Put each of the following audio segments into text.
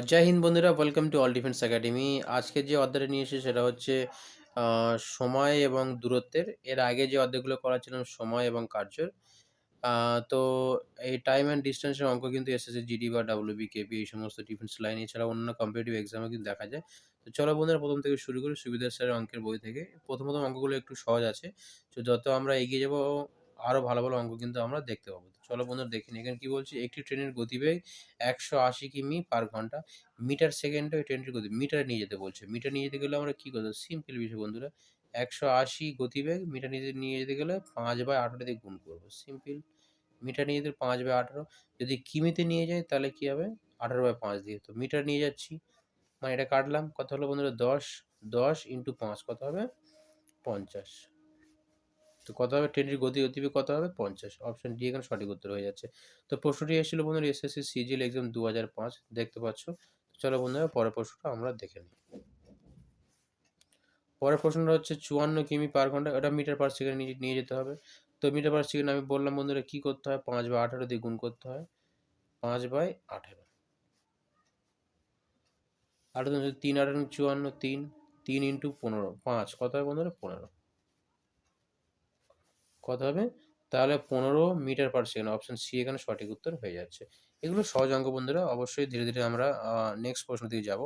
জয় হিন্দ বন্ধুরা, welcome to all defence academy. আজকে যে অধ্যায়টা নিয়ে এসেছি সেটা হচ্ছে সময় এবং দূরত্বের। এর আগে যে অধ্যায়গুলো করাচ্ছিলাম সময় এবং কার্যের। তো এই টাইম অ্যান্ড ডিসট্যান্সের অঙ্ক কিন্তু এসএসসি জিডি বা ডাব্লিউবি, কেপি এই সমস্ত ডিফেন্স লাইন এছাড়া অন্যান্য কম্পিটিটিভ এক্সামেও কিন্তু দেখা যায়। তো চলো বন্ধুরা, প্রথম থেকে শুরু করি সুবিধার স্যারের অঙ্কের বই থেকে। প্রথম অঙ্কগুলো একটু সহজ আছে। তো যত আমরা এগিয়ে যাবো আরো ভালো, ভালো অঙ্ক কিন্তু আমরা দেখতে পাবো। তো চলো বন্ধুরা দেখে নিই। এখানে কি বলছে? একটি ট্রেনের গতিবেগ ১৮০ কিমি পার ঘন্টা। মিটার সেকেন্ডে ওই ট্রেনটির গতি মিটারে নিয়ে যেতে বলছে। মিটার নিয়ে যেতে গেলে আমরা কি করব? সিম্পল বিষয় বন্ধুরা। ১৮০ গতিবেগ মিটার নিয়ে যেতে গেলে ৫/১৮ দিয়ে গুণ করব। সিম্পল। মিটার নিয়ে যেতে ৫/১৮। যদি কিমিতে নিয়ে যাই তাহলে কি হবে? ১৮/৫ দিয়ে। তো মিটার নিয়ে যাচ্ছি, মানে এটা কাটলাম। কত হলো বন্ধুরা? ১০। ১০ ইন্টু ৫ কত হবে? ৫০। তো কত হবে? ট্রেনটির গতিবেগ কত হবে? ৫০। অপশন ডি এখানে সঠিক উত্তর হয়ে যাচ্ছে। তো প্রশ্নটি এসেছিল বন্ধুরা এসএসসি সিজিএল এক্সাম ২০০৫, দেখতে পাচ্ছ। চলো বন্ধুরা পরের প্রশ্নটা আমরা দেখে নিই। পরের প্রশ্নটা হচ্ছে ৫৪ কিমি পার ঘন্টা। ওটা মিটার পার সেকেন্ড নিয়ে যেতে হবে। তো মিটার পার সেকেন্ড আমি বললাম বন্ধুরা কি করতে হয়? ৫/১৮ দিয়ে গুণ করতে হয়। ৫/১৮। ১৮ ৩ ৮ ৫৪, ৩ ৩ ইন্টু ১৫ ৫ কত হয় বন্ধুরা? ১৫ কত হবে? তাহলে ১৫ metre per second. Option C এখানে সঠিক উত্তর হয়ে যাচ্ছে। এগুলো সহজ অঙ্ক বন্ধুরা। অবশ্যই ধীরে, ধীরে আমরা নেক্সট প্রশ্ন দিকে যাব।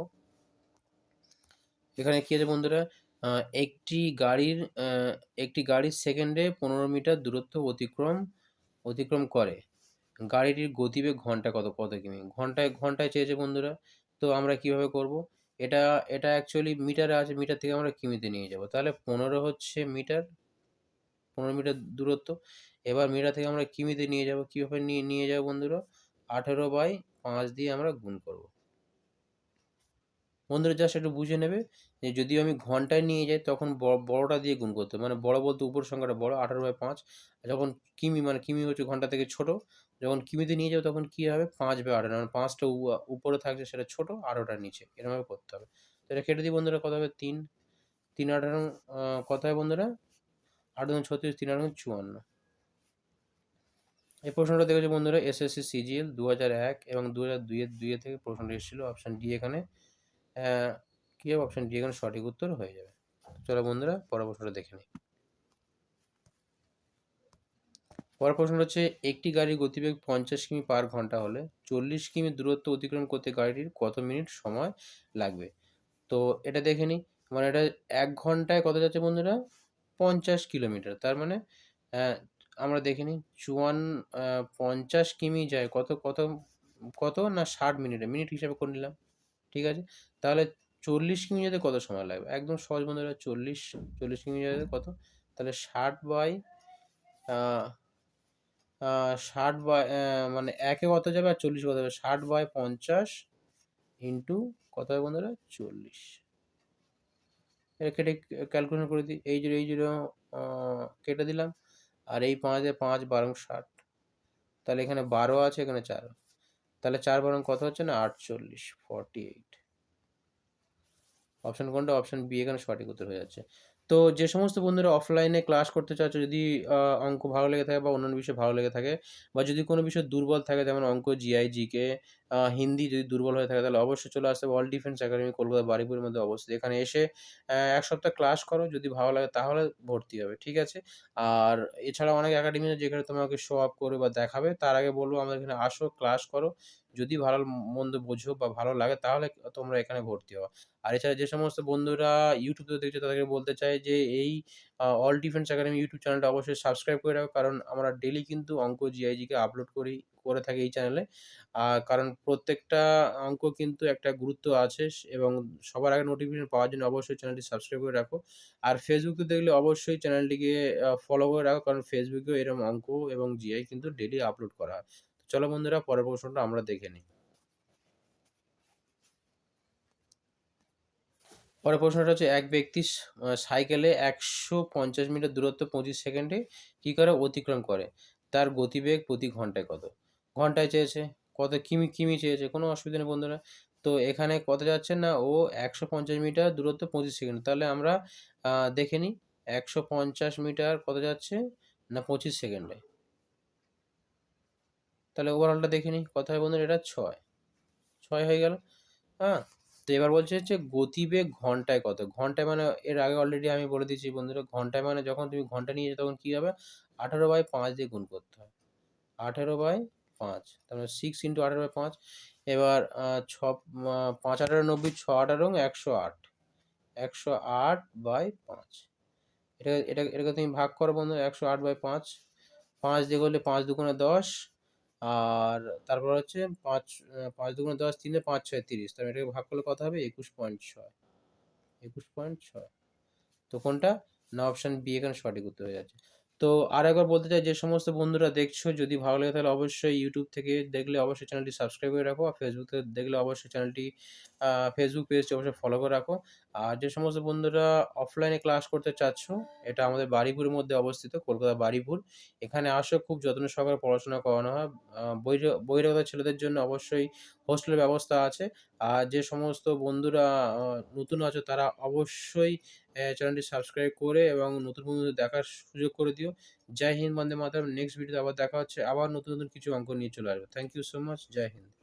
এখানে কি আছে বন্ধুরা? আ একটি গাড়ির আ একটি গাড়ি সেকেন্ডে ১৫ মিটার দূরত্ব অতিক্রম করে। গাড়িটির গতিবেগ ঘন্টায় কত কিমি? ঘন্টায় চেয়েছে বন্ধুরা। তো আমরা কিভাবে করব? এটা এটা অ্যাকচুয়ালি মিটারে আছে, মিটার থেকে আমরা কিমিতে নিয়ে যাব। তাহলে ১৫ হচ্ছে মিটার, ১৫ মিটার দূরত্ব। এবার মিটার থেকে আমরা কিমিতে নিয়ে যাব। কিভাবে নিয়ে যাব বন্ধুরা? ১৮/৫ দিয়ে আমরা গুণ করব। বন্ধুরা জাস্ট একটু বুঝে নেবে যে যদি আমি ঘন্টায় নিয়ে যাই তখন বড়টা দিয়ে গুণ করতে হবে। মানে বড় বলতে উপরের সংখ্যাটা বড় ১৮/৫। যখন কিমি, মানে কিমি হচ্ছে ঘন্টা থেকে ছোট। যখন কিমিতে নিয়ে যাবো তখন কি হবে? ৫/১৮, মানে ৫ টা উপরে থাকছে সেটা ছোট, ১৮ টা নিচে। এরমভাবে করতে হবে। তো এটা কেটে দিই বন্ধুরা, কত হবে? ৩। ৩ ১৮ কত হয় বন্ধুরা? ৮ দুগুণ ৩৬, ৩ ৮ ৫৪। এই প্রশ্নটা দেখেছে বন্ধুরা এসএসসি সিজিএল ২০০১ এবং ২০০২ থেকে প্রশ্নটা এসেছিল। অপশন ডি এখানে অ্যা কি হবে? অপশন ডি এখানে সঠিক উত্তর হয়ে যাবে। চলো বন্ধুরা পরের প্রশ্নটা দেখে নিই। পরের প্রশ্নটা হচ্ছে একটি গাড়ির গতিবেগ ৫০ কিমি পার ঘন্টা হলে ৪০ কিমি দূরত্ব অতিক্রম করতে গাড়িটির কত মিনিট সময় লাগবে? তো এটা দেখে নিই। মানে এটা ১ ঘন্টায় কত যাচ্ছে বন্ধুরা? ৫০ কিলোমিটার। তার মানে অ্যা আমরা দেখে নিই ৫০ কিমি যায় কত না ৬০ মিনিটে। মিনিট হিসাবে করে নিলাম। ঠিক আছে? তাহলে ৪০ কিমি যেতে কত সময় লাগবে? একদম সহজ বন্ধুরা। ৪০ কিমি যেতে কত? তাহলে ৬০ বাই আ আ ৬০ বাই মানে ১ এ কত যাবে আর ৪০ এ কত যাবে? ৬০/৫০ ইন্টু কত হয় বন্ধুরা? ৪০। এটা কেটে ক্যালকুলেশন করে দিই। এই 0 আ কেটে দিলাম। আর এই ৫ এ ৫ ১২ ৬০। তাহলে এখানে ১২ আছে, এখানে ৪। তাহলে ৪ ১২ কত হচ্ছে না? ৪৮, 48। অপশন কোনটা? অপশন বি এখানে সঠিক উত্তর হয়ে যাচ্ছে। তো যে সমস্ত বন্ধুরা অফলাইনে ক্লাস করতে চাচ্ছ, যদি অঙ্ক ভালো লেগে থাকে বা অন্যান্য বিষয় ভালো লেগে থাকে বা যদি কোনো বিষয় দুর্বল থাকে যেমন অঙ্ক, জিআই, জিকে, হিন্দি যদি দুর্বল হয়ে থাকে তাহলে অবশ্যই চলে আসতে হবে অল ডিফেন্স একাডেমি কলকাতা বারুইপুরের মধ্যে অবস্থিত। এখানে এসে ১ সপ্তাহ ক্লাস করো। যদি ভালো লাগে তাহলে ভর্তি হবে। ঠিক আছে? আর এছাড়াও অনেক একাডেমি আছে যেখানে তোমাকে শো অফ করবে বা দেখাবে। তার আগে বলব আমাদের এখানে আসো, ক্লাস করো। যদি ভালো মন্দ বোঝো বা ভালো লাগে তাহলে তোমরা এখানে ভর্তি হও। আর এছাড়া যে সমস্ত বন্ধুরা YouTube থেকে দেখছে তাদেরকে বলতে চাই যে এই অল ডিফেন্স একাডেমি ইউটিউব চ্যানেলটা অবশ্যই সাবস্ক্রাইব করে রাখো। কারণ আমরা ডেইলি কিন্তু অঙ্ক, জিআইজিকে আপলোড করে থাকি এই চ্যানেলে। কারণ প্রত্যেকটা অঙ্ক কিন্তু একটা গুরুত্ব আছে এবং সবার আগে নোটিফিকেশন পাওয়ার জন্য অবশ্যই চ্যানেলটি সাবস্ক্রাইব করে রাখো। আর ফেসবুকে দেখলে অবশ্যই চ্যানেলটিকে ফলো করে রাখো। কারণ ফেসবুকেও এরকম অঙ্ক এবং জিআই কিন্তু ডেইলি আপলোড করা হয়। চলো বন্ধুরা পরের প্রশ্নটা আমরা দেখে নিই। পরের প্রশ্নটা হচ্ছে এক ব্যক্তি সাইকেলে ১৫০ মিটার দূরত্ব ২৫ সেকেন্ডে কি করে অতিক্রম করে? তার গতিবেগ প্রতি ঘন্টায় কত? ঘন্টায় চেয়েছে। কত কিমি চেয়েছে। কোনো অসুবিধা নেই বন্ধুরা। তো এখানে কত যাচ্ছে না ও ১৫০ মিটার দূরত্ব ২৫ সেকেন্ড। তাহলে আমরা দেখে নিই ১৫০ মিটার কত যাচ্ছে? না ২৫ সেকেন্ডে। তাহলে ওভারঅলটা দেখে নিই। কত হয় বন্ধুরা? এটা ৬ হয়ে গেল। হ্যাঁ? তো এবার বলছে হচ্ছে গতিবেগ ঘন্টায় কত? ঘন্টায় মানে এর আগে অলরেডি আমি বলে দিয়েছি বন্ধুরা, ঘন্টায় মানে যখন তুমি ঘন্টা নিয়ে যাও তখন কি হবে? 18/5 দিয়ে গুণ করতে হয়। 18/5 তার মানে 6 18/5। এবার ছ ৫ 18 ৯০, ৬ 18 ১০৮। ১০৮/৫। এটাকে তুমি ভাগ করো বন্ধুরা, ১০৮/৫। ৫ দিয়ে করলে ৫ দুগুণে ১০। আর তারপর হচ্ছে ৫ ৫ দুগুণে ১০, ৩ এ ৫ ৬ ৩০। তাহলে এটাকে ভাগ করলে কত হবে? ২১.৬। ২১.৬। তো কোনটা? না, অপশন বি এখানে সঠিক উত্তর হয়ে যাচ্ছে। তো আরেকবার বলতে চাই, যে সমস্ত বন্ধুরা দেখছো, যদি ভালো লাগে তাহলে অবশ্যই YouTube থেকে দেখলে অবশ্যই চ্যানেলটি সাবস্ক্রাইব করে রাখো। আর Facebook থেকে দেখলে অবশ্যই চ্যানেলটি Facebook পেজটি অবশ্যই ফলো করে রাখো। আর যে সমস্ত বন্ধুরা অফলাইনে ক্লাস করতে চাচ্ছ, এটা আমাদের বারুইপুরের মধ্যে অবস্থিত, কলকাতা বারুইপুর। এখানে আসো, খুব যত্ন সহকারে পড়াশোনা করানো হয়। বহিরাগত ছেলেদের জন্য অবশ্যই হোস্টেলের ব্যবস্থা আছে। আর যে সমস্ত বন্ধুরা আ নতুন আছো তারা অবশ্যই চ্যানেলটি সাবস্ক্রাইব করে এবং নতুন বন্ধুদের দেখার সুযোগ করে দিও। জয় হিন্দ, বন্দে মাতরম। নেক্সট ভিডিওতে আবার দেখা হচ্ছে। আবার নতুন কিছু অঙ্ক নিয়ে চলে আসবো। Thank you so much. জয় হিন্দ।